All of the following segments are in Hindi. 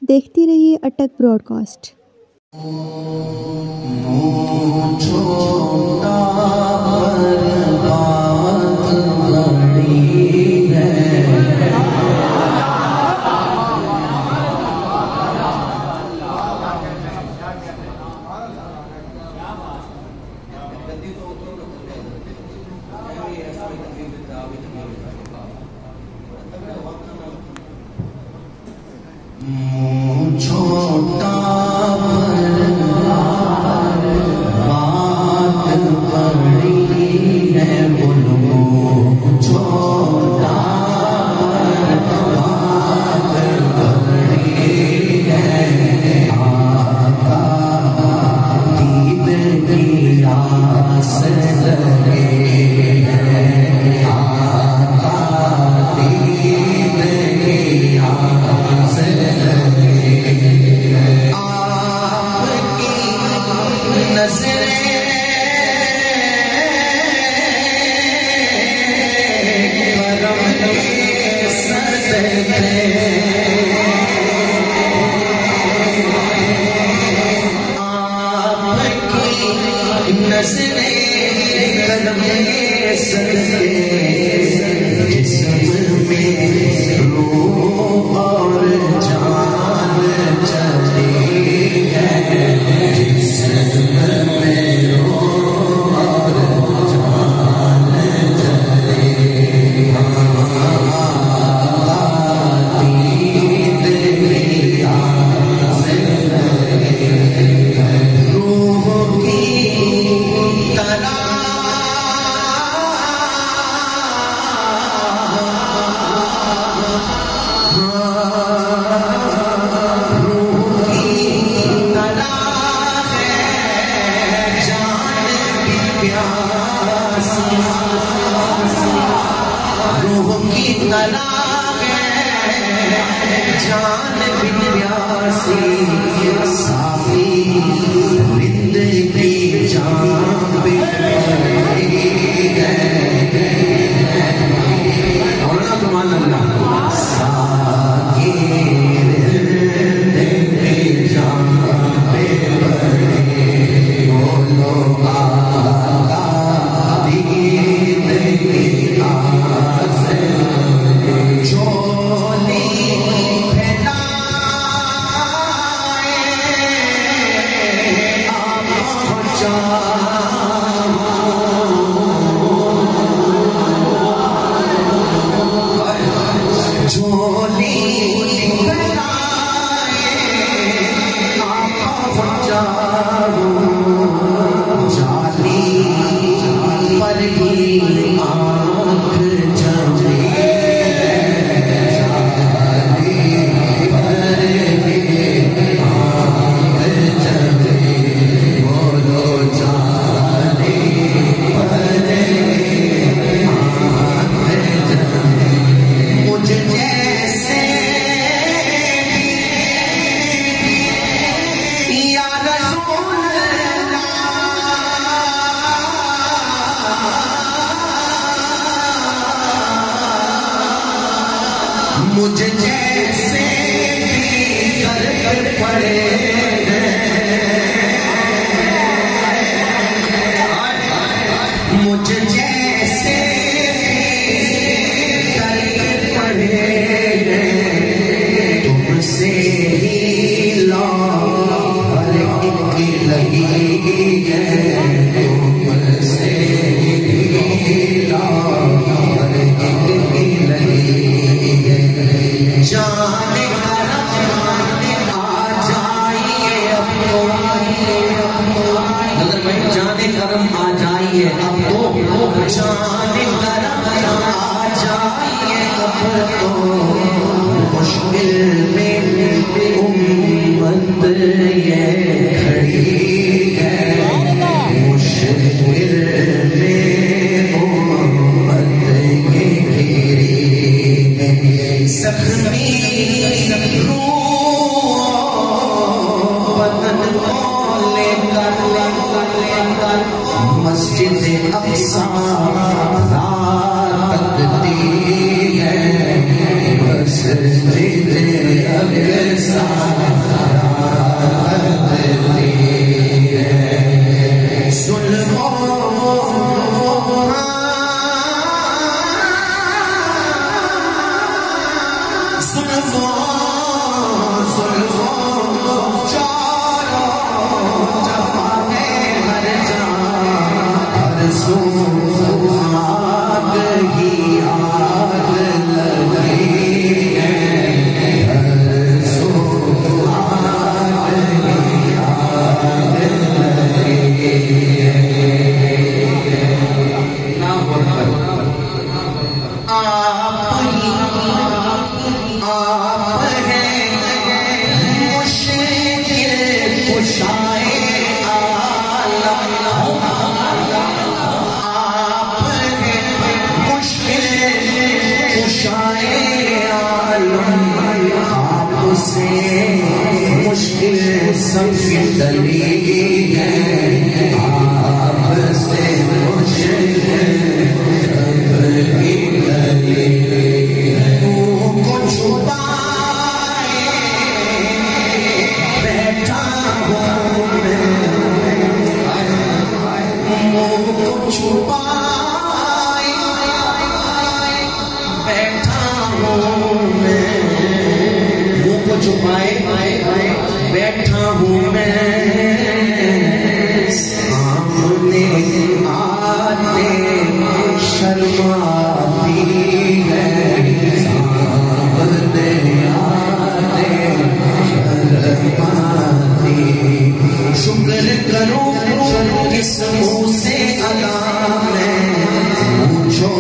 देखती रहिए अटक ब्रॉडकास्ट। छोटा बात बड़ी है, बोलो छोटा बात बड़ी है। आका दीद की आस लगे है, आका दीद की आस लगे। आपकी नज़रें करम के सदके, आपकी नज़रें करम के सदके, जिस्म में रूह और जान चली है, जिस्म में रूह और जान चली। दीद की आस लगे, रूह की तरह रूह की तला है जान बिन प्यासी, साफी रिंद की जान पे पड़ी है। और सुभान अल्लाह, साकी रिंद की जान पे पड़ी, बोलो आका दीद की आस लगे। झोली फैलाए आप पहुँचाओ, झोली फैलाए आप पहुँचाओ, जाली पर ही आँख जमे, जाली पर ही आँख जमे, बोलो जाली पर ही आँख जमे। मुझ जैसे या रसूल मुझ जैसे भी दर्द पड़े, मुझ जैसे भी दर्द पड़े, तुमसे ही ला हर एक लगी है, तुमसे ही ला हर एक लगी है। जाने करम आ जाइए अब तो, नजर भाई जाने करम आ जाइए अब तो, जाने करम आ जाइए अब तो, मुश्किल में उम्मत ये खड़ी है, मुश्किल में उम्मत ये घिरी है। जख्मी बदन को लेकर मस्जिद अक्सा तकती है, मुश्किल सबकी टली है, आपसे मुश्किल सबकी टली है। मुँह को छुपाए बैठा हूँ मैं, मुँह को छुपाए बैठा हूँ मैं, मुँह को छुपाए बैठा हूँ मैं, सामने आते शर्माती है, सामने आते शर्माती। शुक्र करूँ किस मुँह से अदा मैं पूछो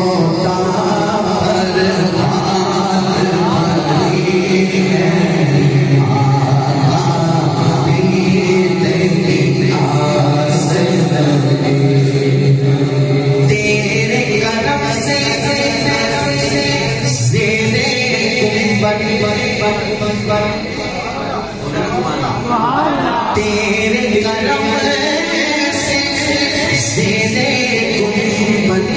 पर तेरे करम से तेरे करम से गुंबद